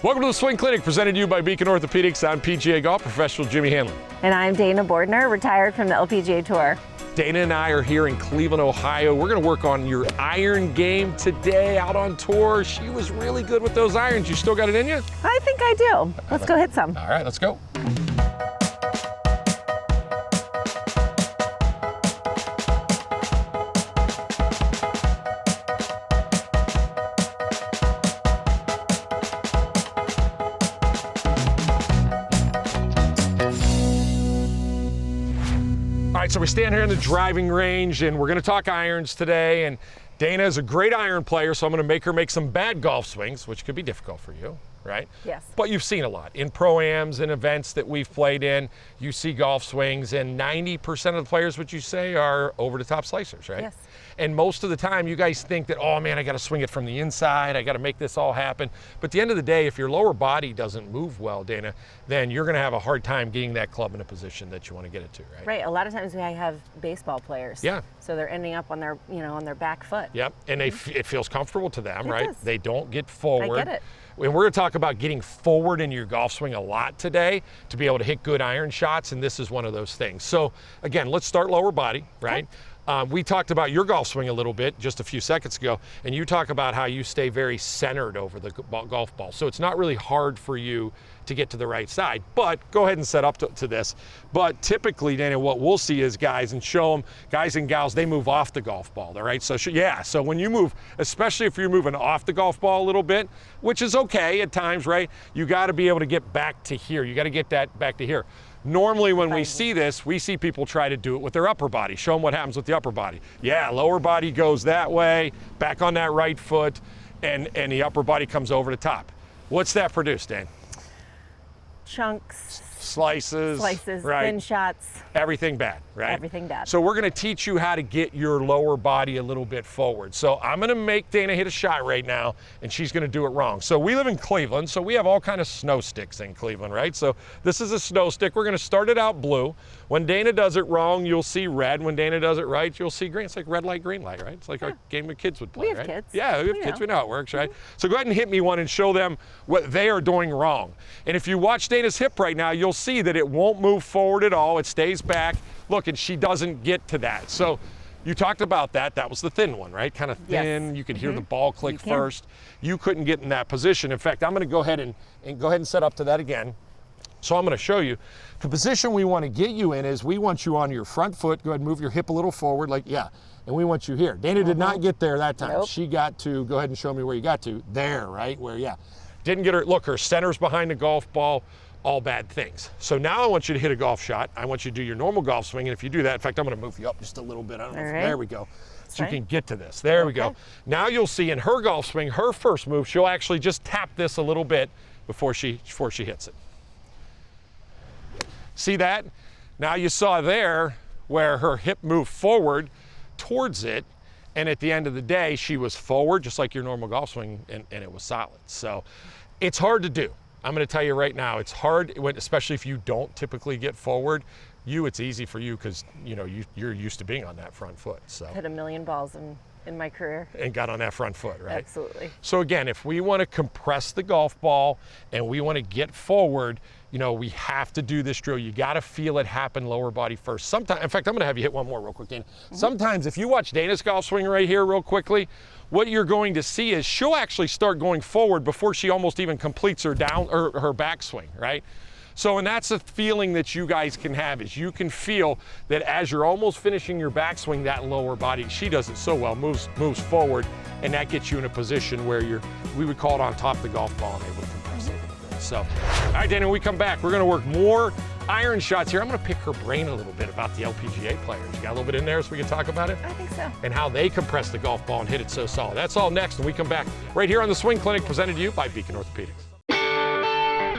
Welcome to the Swing Clinic, presented to you by Beacon Orthopedics. I'm PGA Golf professional Jimmy Hanlin. And I'm Danah Bordner, retired from the LPGA Tour. Danah and I are here in Cleveland, Ohio. We're going to work on your iron game today out on tour. She was really good with those irons. You still got it in you? I think I do. Let's go hit some. All right, let's go. All right, so we stand here in the driving range, and we're going to talk irons today. And Danah is a great iron player, so I'm going to make her make some bad golf swings, which could be difficult for you, right? Yes. But you've seen a lot. In pro-ams and events that we've played in, you see golf swings, and 90% of the players, would you say, are over-the-top slicers, right? Yes. And most of the time, you guys think that, oh man, I got to swing it from the inside, I got to make this all happen. But at the end of the day, if your lower body doesn't move well, Danah, then you're going to have a hard time getting that club in a position that you want to get it to, right? Right. A lot of times we have baseball players. Yeah. So they're ending up on their, on their back foot. Yep. And it feels comfortable to them, It right? does. They don't get forward. I get it. And we're going to talk about getting forward in your golf swing a lot today to be able to hit good iron shots, and this is one of those things. So again, let's start lower body, right? Okay. We talked about your golf swing a little bit just a few seconds ago, and you talk about how you stay very centered over the golf ball. So it's not really hard for you to get to the right side, but go ahead and set up to this. But typically, Danah, what we'll see is guys and gals, they move off the golf ball, all right? So so when you move, especially if you're moving off the golf ball a little bit, which is okay at times, right? You gotta be able to get back to here. You gotta get that back to here. Normally when we see this, we see people try to do it with their upper body. Show them what happens with the upper body. Yeah, lower body goes that way, back on that right foot, and the upper body comes over the top. What's that produce, Dan? Chunks. Slices, right? Thin shots. Everything bad, right? Everything bad. So we're gonna teach you how to get your lower body a little bit forward. So I'm gonna make Danah hit a shot right now, and she's gonna do it wrong. So we live in Cleveland, so we have all kind of snow sticks in Cleveland, right? So this is a snow stick. We're gonna start it out blue. When Danah does it wrong, you'll see red. When Danah does it right, you'll see green. It's like red light, green light, right? It's like our game that kids would play, we have right? kids. Yeah, we have kids. We know how it works, right? So go ahead and hit me one and show them what they are doing wrong. And if you watch Danah's hip right now, you'll see that it won't move forward at all. It stays back. Look, and she doesn't get to that. So you talked about that. That was the thin one, right? Kind of thin. Yes. You could hear the ball click first. You couldn't get in that position. In fact, I'm going to go ahead and set up to that again. So I'm going to show you the position we want to get you in is we want you on your front foot. Go ahead and move your hip a little forward, like, yeah. And we want you here. Danah did not get there that time. Nope. She got to, go ahead and show me where you got to. There, right? Where, yeah. Didn't get her, look, her center's behind the golf ball. All bad things. So now I want you to hit a golf shot. I want you to do your normal golf swing, and if you do that, in fact, I'm going to move you up just a little bit. I don't know if, there we go. So you can get to this. There we go. Now you'll see in her golf swing, her first move, she'll actually just tap this a little bit before she hits it. See that? Now you saw there where her hip moved forward towards it, and at the end of the day, she was forward, just like your normal golf swing, and it was solid. So it's hard to do. I'm going to tell you right now, it's hard, especially if you don't typically get forward. It's easy for you because you're used to being on that front foot. So hit a million balls in my career. And got on that front foot, right? Absolutely. So again, if we want to compress the golf ball and we want to get forward, we have to do this drill. You got to feel it happen lower body first. Sometimes, in fact, I'm going to have you hit one more real quick, Danah. Sometimes if you watch Danah's golf swing right here real quickly, what you're going to see is she'll actually start going forward before she almost even completes her her backswing, right? So, and that's a feeling that you guys can have, is you can feel that as you're almost finishing your backswing, that lower body, she does it so well, moves forward, and that gets you in a position where we would call it on top of the golf ball and able to compress it a little bit. So, all right, Danah, when we come back, we're gonna work more iron shots here. I'm gonna pick her brain a little bit about the LPGA players. You got a little bit in there so we can talk about it? I think so. And how they compress the golf ball and hit it so solid. That's all next when we come back right here on the Swing Clinic, presented to you by Beacon Orthopedics.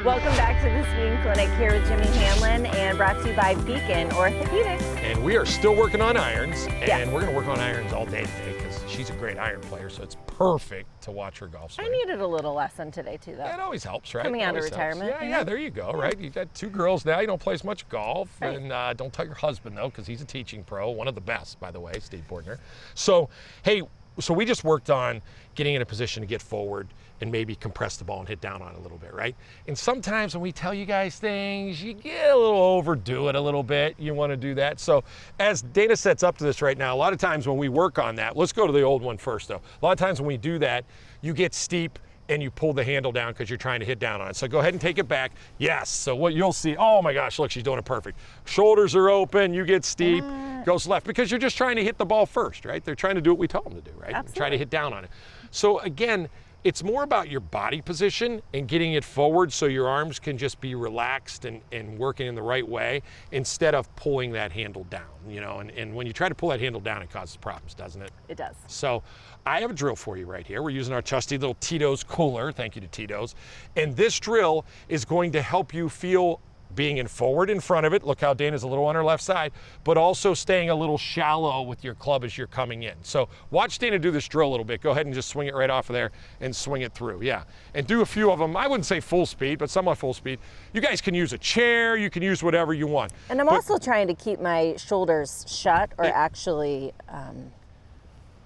Welcome back to the Swing Clinic here with Jimmy Hanlin, and brought to you by Beacon Orthopedics. And we are still working on irons, and we're gonna work on irons all day today because she's a great iron player, so it's perfect to watch her golf swing. I needed a little lesson today too, though. Yeah, it always helps, right? Coming out of retirement. Yeah, there you go, right? You've got 2 girls now. You don't play as much golf, and don't tell your husband though, because he's a teaching pro, one of the best, by the way, Steve Bordner. So, hey, so we just worked on getting in a position to get forward and maybe compress the ball and hit down on it a little bit, right? And sometimes when we tell you guys things, you get a little overdo it a little bit. You want to do that. So as Danah sets up to this right now, a lot of times when we work on that, let's go to the old one first though. A lot of times when we do that, you get steep and you pull the handle down because you're trying to hit down on it. So go ahead and take it back. Yes, so what you'll see, oh my gosh, look, she's doing it perfect. Shoulders are open, you get steep, goes left, because you're just trying to hit the ball first, right? They're trying to do what we tell them to do, right? Absolutely. Try to hit down on it. So again, it's more about your body position and getting it forward so your arms can just be relaxed and working in the right way instead of pulling that handle down, you know, and when you try to pull that handle down, it causes problems, doesn't it? It does. So I have a drill for you right here. We're using our trusty little Tito's cooler. Thank you to Tito's. And this drill is going to help you feel being in forward in front of it. Look how Danah's a little on her left side, but also staying a little shallow with your club as you're coming in. So watch Danah do this drill a little bit. Go ahead and just swing it right off of there and swing it through. Yeah, and do a few of them. I wouldn't say full speed, but somewhat full speed. You guys can use a chair. You can use whatever you want. And I'm also trying to keep my shoulders shut or actually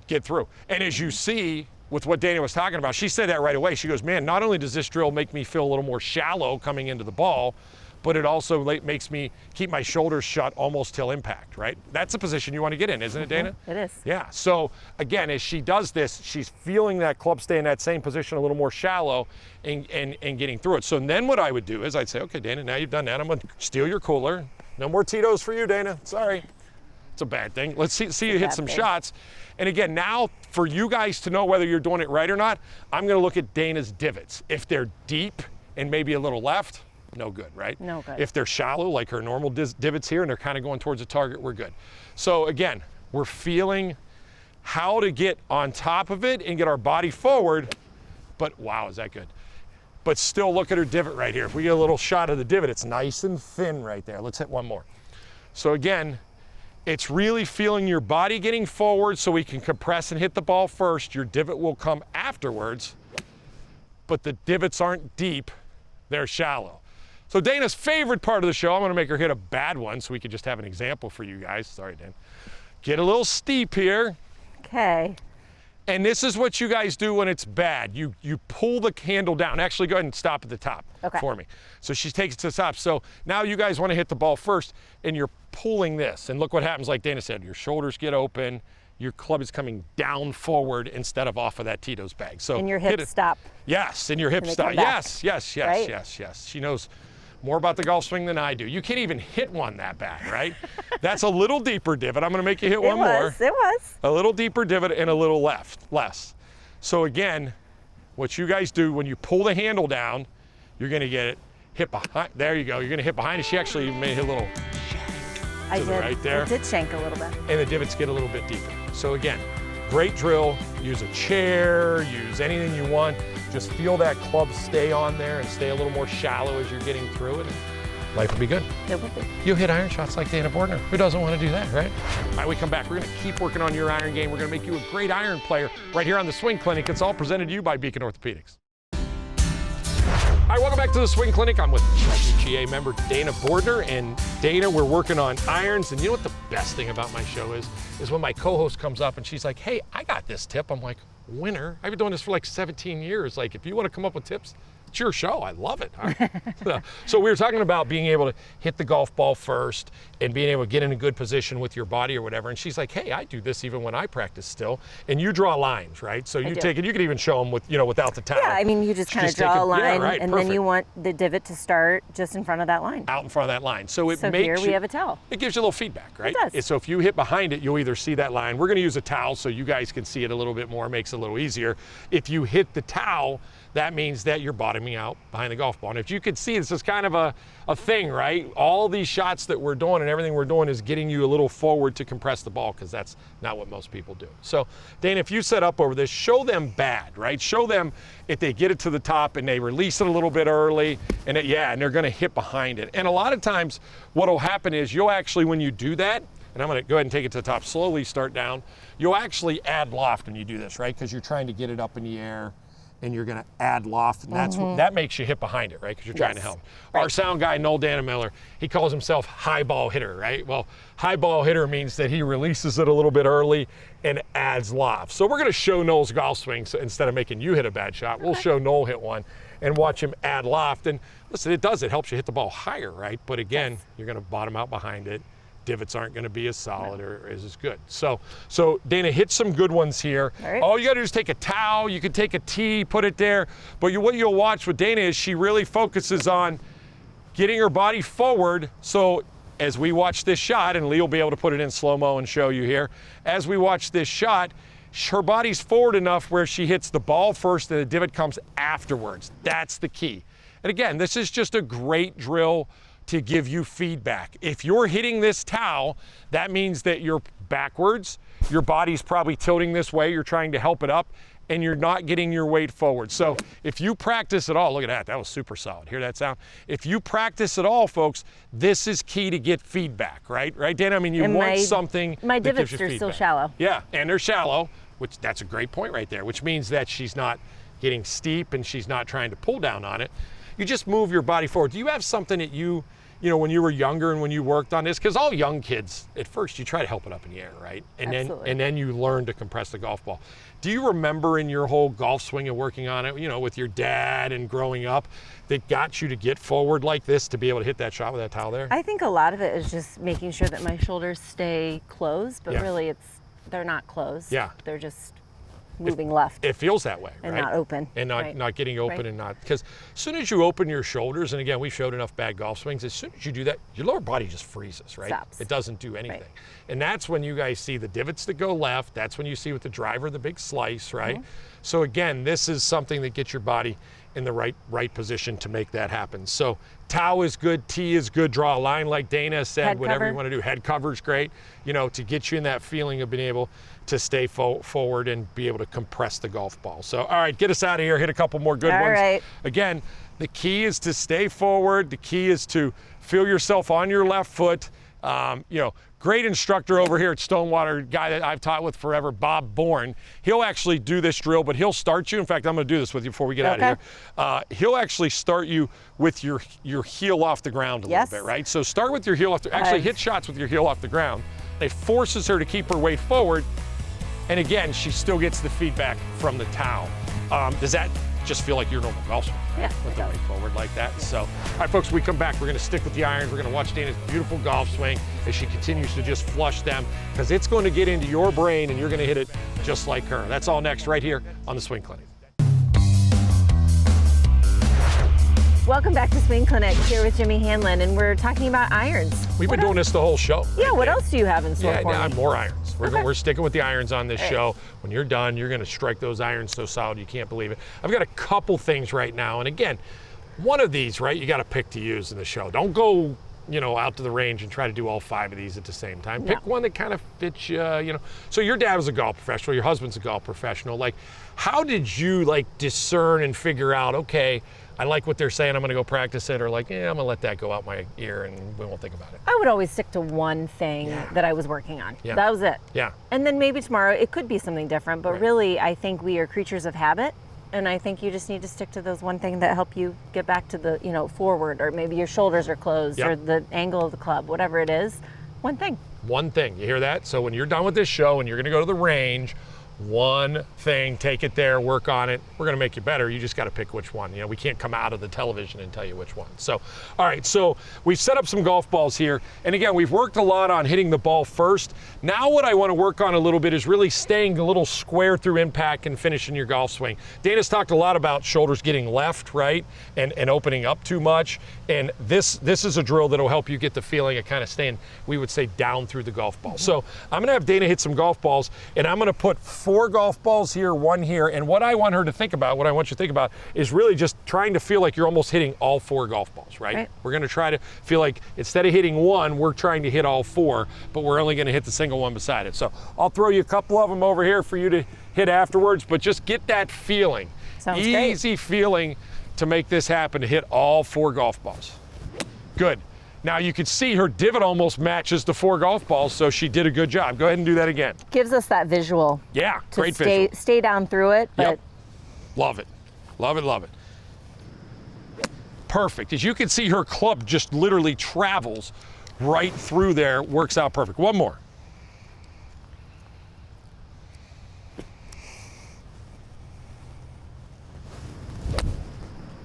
get through. And as you see with what Danah was talking about, she said that right away. She goes, man, not only does this drill make me feel a little more shallow coming into the ball, but it also makes me keep my shoulders shut almost till impact, right? That's the position you want to get in, isn't it, Danah? It is. Yeah, so again, as she does this, she's feeling that club stay in that same position a little more shallow and getting through it. So then what I would do is I'd say, okay, Danah, now you've done that. I'm gonna steal your cooler. No more Tito's for you, Danah, sorry. It's a bad thing. Let's see you hit some shots. And again, now for you guys to know whether you're doing it right or not, I'm gonna look at Danah's divots. If they're deep and maybe a little left, no good, right? No good. If they're shallow, like her normal divots here, and they're kind of going towards the target, we're good. So again, we're feeling how to get on top of it and get our body forward, but wow, is that good. But still look at her divot right here. If we get a little shot of the divot, it's nice and thin right there. Let's hit one more. So again, it's really feeling your body getting forward so we can compress and hit the ball first. Your divot will come afterwards, but the divots aren't deep, they're shallow. So Danah's favorite part of the show, I'm gonna make her hit a bad one so we could just have an example for you guys. Sorry, Dan. Get a little steep here. Okay. And this is what you guys do when it's bad. You pull the handle down. Actually, go ahead and stop at the top for me. So she takes it to the top. So now you guys wanna hit the ball first and you're pulling this. And look what happens, like Danah said, your shoulders get open, your club is coming down forward instead of off of that Tito's bag. So and your hips stop. Yes, and your hips stop. Yes, yes, yes, right? Yes, yes. She knows more about the golf swing than I do. You can't even hit one that bad, right? That's a little deeper divot. I'm gonna make you hit one more. It was. A little deeper divot and a little less. So again, what you guys do when you pull the handle down, you're gonna get it hit behind. There you go. You're gonna hit behind it. She actually made a little I did. Right there. I did shank a little bit. And the divots get a little bit deeper. So again, great drill. Use a chair, use anything you want. Just feel that club stay on there and stay a little more shallow as you're getting through it. Life will be good. It will be. You'll hit iron shots like Danah Bordner. Who doesn't want to do that, right? All right, we come back. We're going to keep working on your iron game. We're going to make you a great iron player right here on the Swing Clinic. It's all presented to you by Beacon Orthopedics. All right, welcome back to the Swing Clinic. I'm with LPGA member Danah Bordner. And Danah, we're working on irons. And you know what the best thing about my show is when my co-host comes up and she's like, hey, I got this tip. I'm like, winner? I've been doing this for like 17 years. Like, if you want to come up with tips, it's your show. I love it. So we were talking about being able to hit the golf ball first and being able to get in a good position with your body or whatever. And she's like, hey, I do this even when I practice still. And you draw lines, right? So you take it, you could even show them with, you know, without the towel. Yeah, I mean, you just kind of draw a line and then you want the divot to start just in front of that line. Out in front of that line. So it makes here we have a towel. It gives you a little feedback, right? It does. So if you hit behind it, you'll either see that line. We're going to use a towel so you guys can see it a little bit more, makes it a little easier. If you hit the towel, that means that you're bottoming out behind the golf ball. And if you could see, this is kind of a thing, right? All these shots that we're doing and everything we're doing is getting you a little forward to compress the ball, because that's not what most people do. So Danah, if you set up over this, show them bad, right? Show them if they get it to the top and they release it a little bit early and and they're gonna hit behind it. And a lot of times what'll happen is you'll actually, when you do that, and I'm gonna go ahead and take it to the top, slowly start down, you'll actually add loft when you do this, right? Because you're trying to get it up in the air and you're going to add loft, and that makes you hit behind it, right? Because you're trying to help. Right. Our sound guy, Noel Danah, he calls himself high ball hitter, right? Well, high ball hitter means that he releases it a little bit early and adds loft. So we're going to show Noel's golf swing, so instead of making you hit a bad shot, we'll show Noel hit one and watch him add loft. And listen, it helps you hit the ball higher, right? But again, you're going to bottom out behind it. Divots aren't going to be as solid or as good. So Danah hit some good ones here. All you got to do is take a towel. You could take a tee, put it there. But what you'll watch with Danah is she really focuses on getting her body forward. So as we watch this shot, and Lee will be able to put it in slow-mo and show you here, as we watch this shot, her body's forward enough where she hits the ball first and the divot comes afterwards. That's the key. And again, this is just a great drill to give you feedback. If you're hitting this towel, that means that you're backwards, your body's probably tilting this way, you're trying to help it up, and you're not getting your weight forward. So if you practice at all, look at that was super solid. Hear that sound? If you practice at all, folks, this is key to get feedback, right? Right, Danah? I mean, you want something my that gives you divots are feedback. still shallow. Yeah, and they're shallow, which that's a great point right there, which means that she's not getting steep and she's not trying to pull down on it. You just move your body forward. Do you have something that you know, when you were younger and when you worked on this, because all young kids, at first you try to help it up in the air, right? And then you learn to compress the golf ball. Do you remember in your whole golf swing and working on it, you know, with your dad and growing up, that got you to get forward like this to be able to hit that shot with that towel there? I think a lot of it is just making sure that my shoulders stay closed, but really they're not closed. Yeah. They're just moving left. It feels that way, and right? Not open. And not getting open and not, because as soon as you open your shoulders, and again, we showed enough bad golf swings, as soon as you do that, your lower body just freezes, right? Stops. It doesn't do anything. And that's when you guys see the divots that go left. That's when you see with the driver, the big slice, right? So again, this is something that gets your body in the right position to make that happen. So towel is good, tee is good, draw a line like Danah said, Head whatever cover. you want to do. Head cover's great, you know, to get you in that feeling of being able to stay forward and be able to compress the golf ball. So, all right, get us out of here. Hit a couple more good ones. Right. Again, the key is to stay forward. The key is to feel yourself on your left foot. You know, great instructor over here at Stonewater, guy that I've taught with forever, Bob Bourne. He'll actually do this drill, but he'll start you. In fact, I'm going to do this with you before we get out of here. He'll actually start you with your heel off the ground a little bit, right? So start with your heel off actually hit shots with your heel off the ground. It forces her to keep her weight forward. And again, she still gets the feedback from the towel. Does that just feel like your normal golf swing? Yeah, with the weight forward like that. So, all right, folks, when we come back, we're going to stick with the irons. We're going to watch Danah's beautiful golf swing as she continues to just flush them, because it's going to get into your brain and you're going to hit it just like her. That's all next right here on the Swing Clinic. Welcome back to Swing Clinic, here with Jimmy Hanlin, and we're talking about irons. We've been doing this the whole show. Yeah, what else do you have in store for me? More irons. We're sticking with the irons on this show. When you're done, you're going to strike those irons so solid you can't believe it. I've got a couple things right now, and again, one of these, right, you got to pick to use in the show. Don't go, you know, out to the range and try to do all 5 of these at the same time. Pick one that kind of fits you, you know. So your dad was a golf professional, your husband's a golf professional. Like, how did you, like, discern and figure out, okay, I like what they're saying, I'm going to go practice it, or like, yeah, I'm going to let that go out my ear and we won't think about it? I would always stick to one thing that I was working on. Yeah. That was it. Yeah. And then maybe tomorrow it could be something different, but really I think we are creatures of habit, and I think you just need to stick to those one thing that help you get back to the, you know, forward, or maybe your shoulders are closed, or the angle of the club, whatever it is. One thing. One thing. You hear that? So when you're done with this show and you're going to go to the range, one thing, take it there, work on it. We're going to make you better. You just got to pick which one. You know, we can't come out of the television and tell you which one. So, all right, so we've set up some golf balls here. And again, we've worked a lot on hitting the ball first. Now what I want to work on a little bit is really staying a little square through impact and finishing your golf swing. Danah's talked a lot about shoulders getting left, right, and opening up too much. And this is a drill that'll help you get the feeling of kind of staying, we would say, down through the golf ball. So I'm going to have Danah hit some golf balls, and I'm going to put 4 golf balls here, 1 here, and what I want her to think about, what I want you to think about, is really just trying to feel like you're almost hitting all 4 golf balls, right? We're going to try to feel like instead of hitting 1, we're trying to hit all 4, but we're only going to hit the single one beside it. So I'll throw you a couple of them over here for you to hit afterwards, but just get that feeling. Sounds easy feeling to make this happen, to hit all 4 golf balls. Good. Now you can see her divot almost matches the 4 golf balls, so she did a good job. Go ahead and do that again. Gives us that visual. Yeah, to great visual. Stay down through it, but love it. Love it, love it. Perfect. As you can see, her club just literally travels right through there, works out perfect. One more.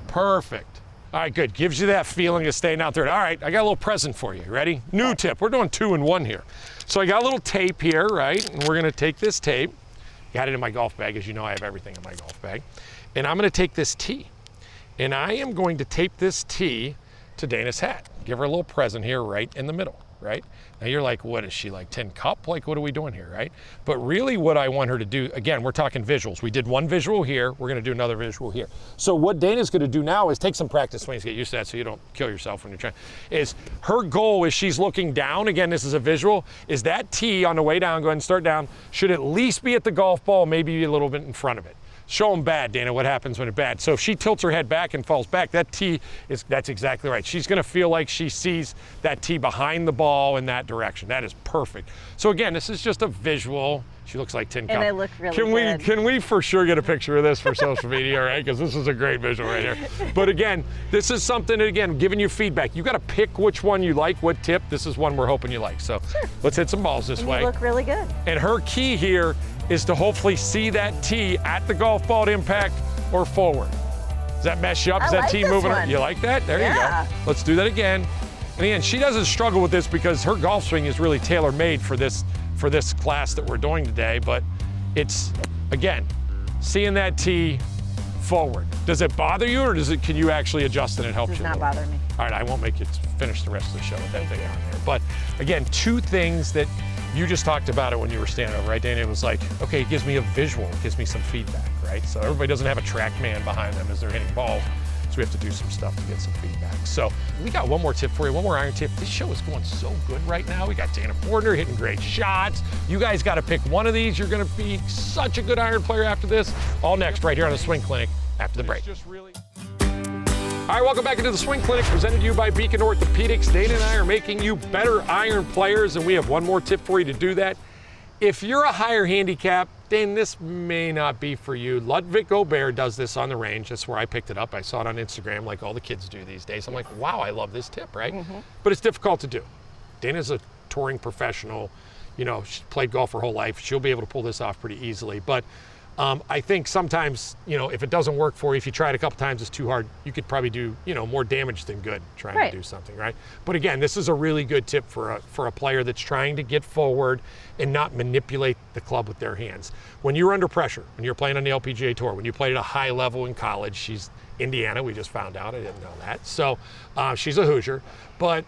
Perfect. All right, good. Gives you that feeling of staying out there. All right, I got a little present for you. Ready? New tip. We're doing 2 in 1 here. So I got a little tape here, right? And we're gonna take this tape. Got it in my golf bag. As you know, I have everything in my golf bag. And I'm gonna take this tee. And I am going to tape this tee to Danah's hat. Give her a little present here right in the middle, right? Now you're like, what is she, like 10 cup? Like, what are we doing here, right? But really what I want her to do, again, we're talking visuals. We did one visual here, we're gonna do another visual here. So what Danah's gonna do now is take some practice swings, get used to that so you don't kill yourself when you're trying, is her goal is she's looking down, again, this is a visual, is that tee on the way down, go ahead and start down, should at least be at the golf ball, maybe a little bit in front of it. Show them bad, Danah, what happens when it's bad. So if she tilts her head back and falls back, that tee that's exactly right. She's gonna feel like she sees that tee behind the ball in that direction. That is perfect. So again, this is just a visual. She looks like Tin Cup. And I look really good. Can we for sure get a picture of this for social media, right? Because this is a great visual right here. But again, this is something, again, giving you feedback. You gotta pick which one you like, what tip. This is one we're hoping you like. So sure. Let's hit some balls this way. You look really good. And her key here is to hopefully see that tee at the golf ball to impact or forward. Does that mess you up? Is that tee moving? You like that? There you go. Let's do that again. And again, she doesn't struggle with this because her golf swing is really tailor-made for this class that we're doing today, but it's, again, seeing that tee forward. Does it bother you, or can you actually adjust and it helps you? Does not bother me. All right, I won't make you finish the rest of the show with that thing on there. But again, 2 things that you just talked about it when you were standing over, right, Danah? It was like, okay, it gives me a visual, it gives me some feedback, right? So everybody doesn't have a track man behind them as they're hitting balls, so we have to do some stuff to get some feedback. So we got one more tip for you, one more iron tip. This show is going so good right now. We got Danah Bordner hitting great shots. You guys got to pick one of these. You're going to be such a good iron player after this. All next, right here on the Swing Clinic after the break. All right, welcome back into the Swing Clinic, presented to you by Beacon Orthopedics. Danah and I are making you better iron players, and we have one more tip for you to do that. If you're a higher handicap, then this may not be for you. Ludwig Gobert does this on the range. That's where I picked it up. I saw it on Instagram like all the kids do these days. I'm like, wow, I love this tip, right? But it's difficult to do. Danah's a touring professional. You know, she's played golf her whole life. She'll be able to pull this off pretty easily. But I think sometimes, you know, if it doesn't work for you, if you try it a couple times, it's too hard, you could probably do, you know, more damage than good trying to do something, right? But again, this is a really good tip for a player that's trying to get forward and not manipulate the club with their hands. When you're under pressure, when you're playing on the LPGA Tour, when you played at a high level in college, she's Indiana, we just found out, I didn't know that. So she's a Hoosier, but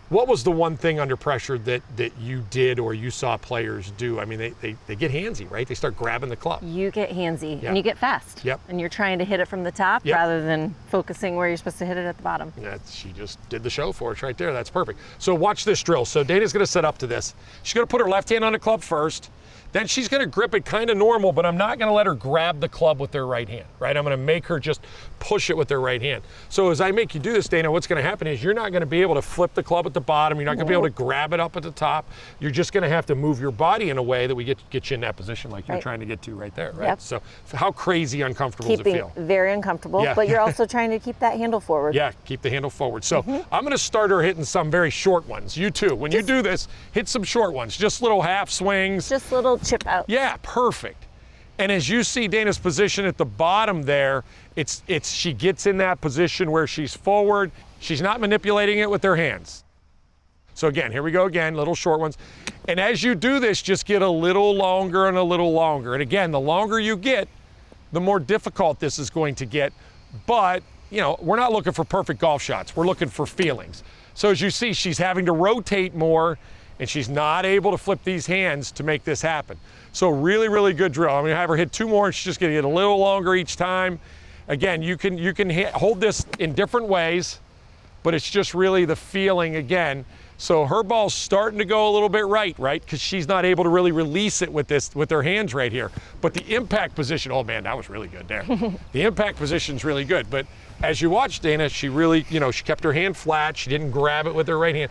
what was the one thing under pressure that you did or you saw players do? I mean, they get handsy, right? They start grabbing the club. You get handsy and you get fast. And you're trying to hit it from the top rather than focusing where you're supposed to hit it at the bottom. She just did the show for us right there. That's perfect. So watch this drill. So Danah's gonna set up to this. She's gonna put her left hand on the club first. Then she's gonna grip it kind of normal, but I'm not gonna let her grab the club with her right hand, right? I'm gonna make her just push it with her right hand. So as I make you do this, Danah, what's gonna happen is you're not gonna be able to flip the club at the bottom. You're not gonna be able to grab it up at the top. You're just gonna have to move your body in a way that we get you in that position like you're trying to get to right there, right? So how crazy uncomfortable does it feel? Very uncomfortable, but you're also trying to keep that handle forward. Yeah, keep the handle forward. So I'm gonna start her hitting some very short ones. You too, when you do this, hit some short ones, just little half swings. Just little chip out. Yeah, perfect. And as you see Danah's position at the bottom there, she gets in that position where she's forward. She's not manipulating it with her hands. So again, here we go again, little short ones. And as you do this, just get a little longer and a little longer. And again, the longer you get, the more difficult this is going to get. But, you know, we're not looking for perfect golf shots. We're looking for feelings. So as you see, she's having to rotate more, and she's not able to flip these hands to make this happen. So really, really good drill. I'm gonna have her hit 2 more, and she's just gonna get a little longer each time. Again, you can hold this in different ways, but it's just really the feeling again. So her ball's starting to go a little bit right? Because she's not able to really release it with her hands right here. But the impact position, oh man, that was really good there. The impact position's really good. But as you watch Danah, she really, you know, she kept her hand flat. She didn't grab it with her right hand.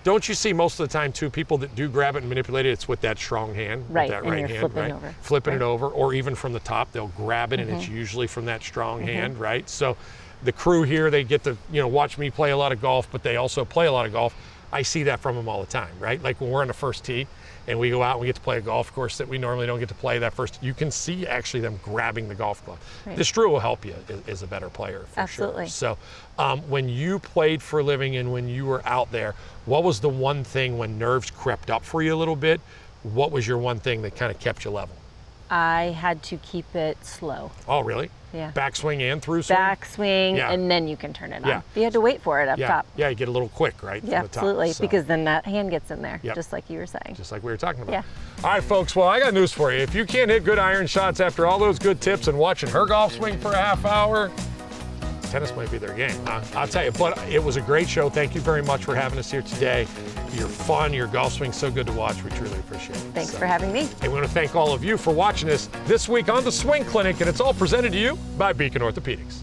don't you see most of the time too, people that do grab it and manipulate it, it's with that strong hand, Right, with that and right you're hand, flipping right? over. Flipping Right. it over, or even from the top, they'll grab it and it's usually from that strong hand, right? So the crew here, they get to, you know, watch me play a lot of golf, but they also play a lot of golf. I see that from them all the time, right? Like when we're on the first tee and we go out and we get to play a golf course that we normally don't get to play that first, you can see actually them grabbing the golf club. Right. This drill will help you as a better player, for Absolutely. sure. So when you played for a living and when you were out there, what was the one thing when nerves crept up for you a little bit? What was your one thing that kind of kept you level? I had to keep it slow. Oh, really? Yeah. Backswing and through swing? Backswing, Yeah. and then you can turn it on. Yeah. You had to wait for it up Yeah. top. Yeah, you get a little quick, right? Yeah, from the top, absolutely, so. because then that hand gets in there, Yep. just like you were saying. Just like we were talking about. Yeah. All right, folks, well, I got news for you. If you can't hit good iron shots after all those good tips and watching her golf swing for a half hour, tennis might be their game, huh? I'll tell you, but it was a great show. Thank you very much for having us here today. You're fun, your golf swing's so good to watch. We truly appreciate it. Thanks for having me. And we want to thank all of you for watching us this week on The Swing Clinic, and it's all presented to you by Beacon Orthopedics.